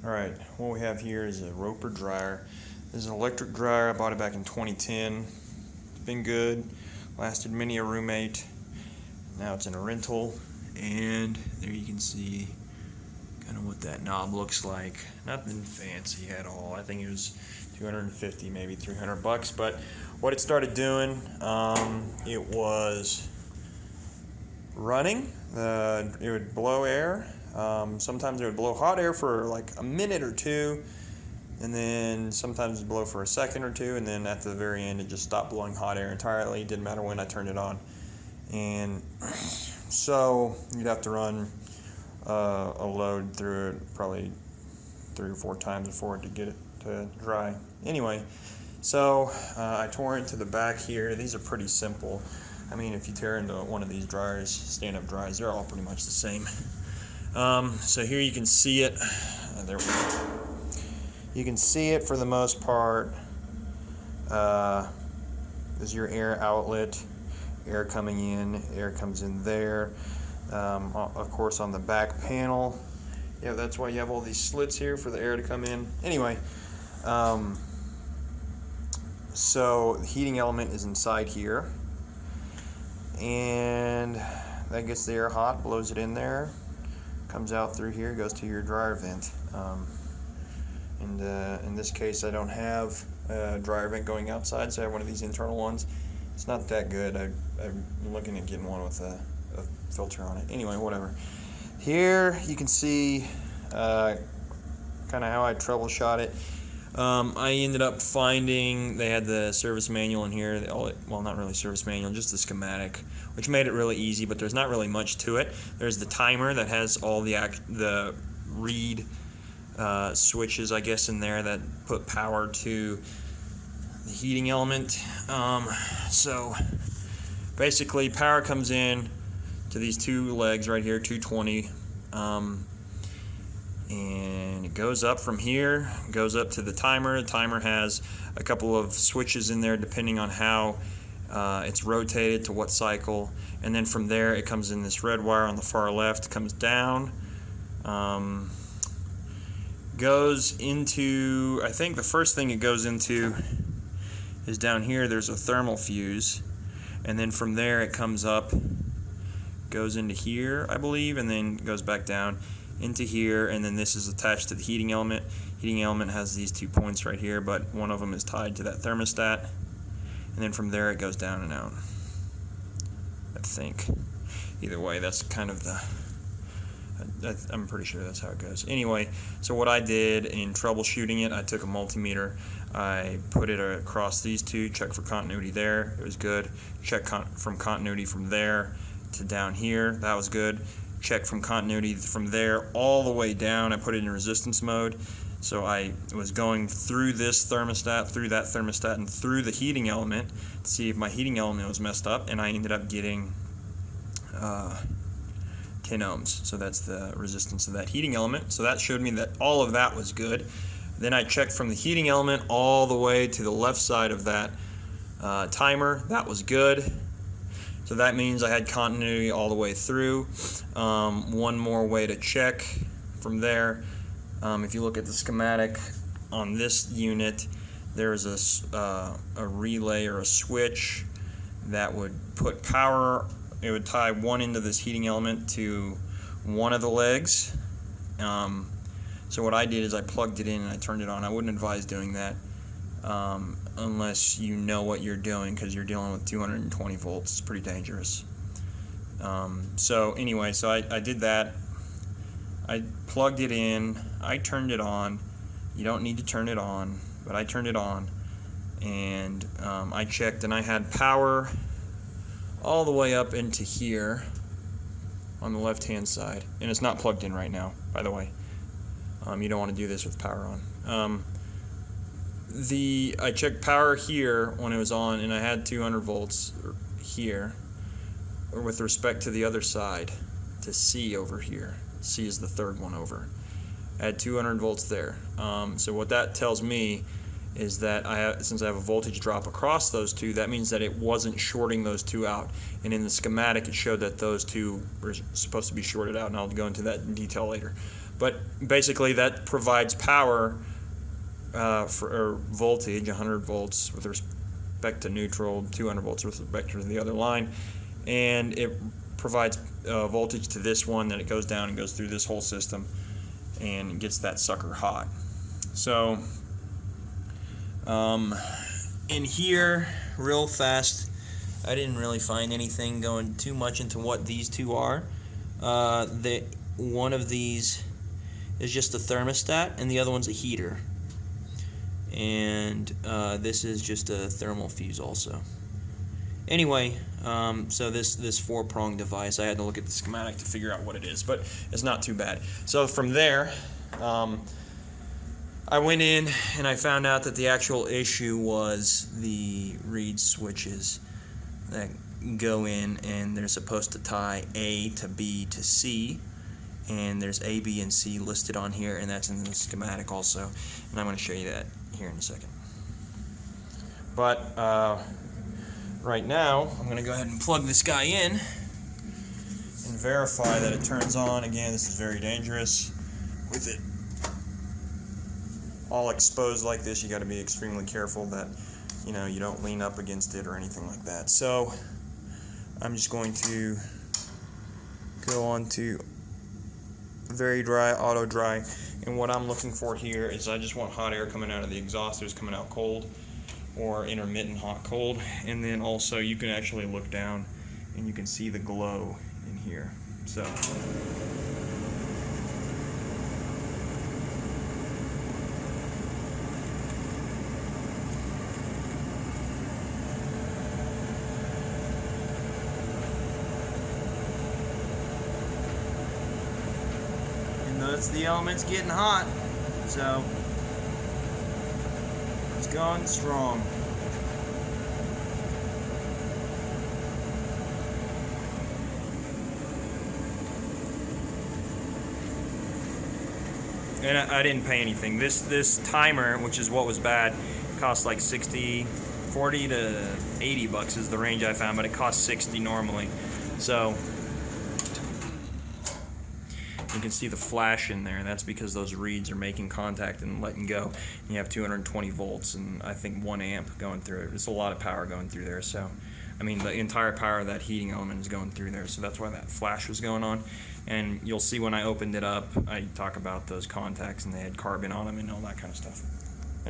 Alright, what we have here is a Roper dryer. This is an electric dryer. I bought it back in 2010. It's been good, lasted many a roommate. Now it's in a rental, and there you can see kind of what that knob looks like. Nothing fancy at all. I think it was 250, maybe 300 bucks. But what it started doing, it was running. It would blow air. Sometimes it would blow hot air for like a minute or two, and then sometimes it would blow for a second or two, and then at the very end it just stopped blowing hot air entirely. It didn't matter when I turned it on. And so you'd have to run a load through it probably 3 or 4 times before it to get it to dry. Anyway, so I tore into the back here. These are pretty simple. I mean, if you tear into one of these dryers, stand-up dryers, they're all pretty much the same. So here you can see it. There we go. You can see it for the most part. This is your air outlet. Air coming in, air comes in there. Of course, on the back panel, yeah, that's why you have all these slits here for the air to come in. Anyway, so the heating element is inside here, and that gets the air hot, blows it in there, comes out through here, goes to your dryer vent. And in this case, I don't have a dryer vent going outside, so I have one of these internal ones. It's not that good. I'm looking at getting one with a filter on it. Anyway, whatever. Here you can see kind of how I troubleshot it. I ended up finding they had the service manual in here. Well, not really service manual, just the schematic, which made it really easy, but there's not really much to it. There's the timer that has all the read switches, I guess, in there that put power to the heating element. So basically power comes in to these 2 legs right here, 220, and it goes up from here, goes up to the timer. The timer has a couple of switches in there depending on how it's rotated to what cycle, and then from there it comes in this red wire on the far left, comes down, goes into, I think the first thing it goes into is down here. There's a thermal fuse, and then from there it comes up, goes into here, I believe, and then goes back down into here, and then this is attached to the heating element. Heating element has these 2 points right here, but one of them is tied to that thermostat, and then from there it goes down and out, I think. Either way, that's kind of I'm pretty sure that's how it goes. Anyway, so what I did in troubleshooting it, I took a multimeter, I put it across these 2, checked for continuity there, it was good. Check from continuity from there to down here, that was good. Check from continuity from there all the way down. I put it in resistance mode, so I was going through this thermostat, through that thermostat, and through the heating element to see if my heating element was messed up, and I ended up getting 10 ohms. So that's the resistance of that heating element. So that showed me that all of that was good. Then I checked from the heating element all the way to the left side of that timer. That was good. So that means I had continuity all the way through. One more way to check from there. If you look at the schematic on this unit, there's a relay or a switch that would put power. It would tie one end of this heating element to one of the legs. So what I did is I plugged it in and I turned it on. I wouldn't advise doing that unless you know what you're doing, because you're dealing with 220 volts. It's pretty dangerous. So anyway, so I did that. I plugged it in. I turned it on. You don't need to turn it on, but I turned it on. And I checked, and I had power all the way up into here on the left-hand side. And it's not plugged in right now, by the way. You don't want to do this with power on. I checked power here when it was on, and I had 200 volts here, or with respect to the other side, to C over here. C is the third one over. I had 200 volts there. So what that tells me is that since I have a voltage drop across those 2, that means that it wasn't shorting those 2 out. And in the schematic, it showed that those 2 were supposed to be shorted out, and I'll go into that in detail later. But basically that provides power or voltage, 100 volts with respect to neutral, 200 volts with respect to the other line, and it provides voltage to this one, then it goes down and goes through this whole system and gets that sucker hot. So in here, real fast, I didn't really find anything going too much into what these two are. One of these is just a thermostat and the other one's a heater, and this is just a thermal fuse also. Anyway, so this 4-prong device, I had to look at the schematic to figure out what it is, but it's not too bad. So from there, I went in and I found out that the actual issue was the reed switches that go in, and they're supposed to tie A to B to C, and there's A, B, and C listed on here, and that's in the schematic also, and I'm going to show you that here in a second. But right now, I'm going to go ahead and plug this guy in and verify that it turns on. Again, this is very dangerous. With it all exposed like this, you got to be extremely careful that you don't lean up against it or anything like that. So I'm just going to go on to very dry, auto dry, and what I'm looking for here is I just want hot air coming out of the exhausters coming out cold, or intermittent hot cold. And then also you can actually look down and you can see the glow in here. So notice the element's getting hot, so it's going strong. And I didn't pay anything. This timer, which is what was bad, cost like 40 to 80 bucks is the range I found, but it costs 60 normally. So you can see the flash in there. That's because those reeds are making contact and letting go. And you have 220 volts and I think 1 amp going through it. It's a lot of power going through there. So, I mean, the entire power of that heating element is going through there. So that's why that flash was going on. And you'll see when I opened it up, I talk about those contacts and they had carbon on them and all that kind of stuff.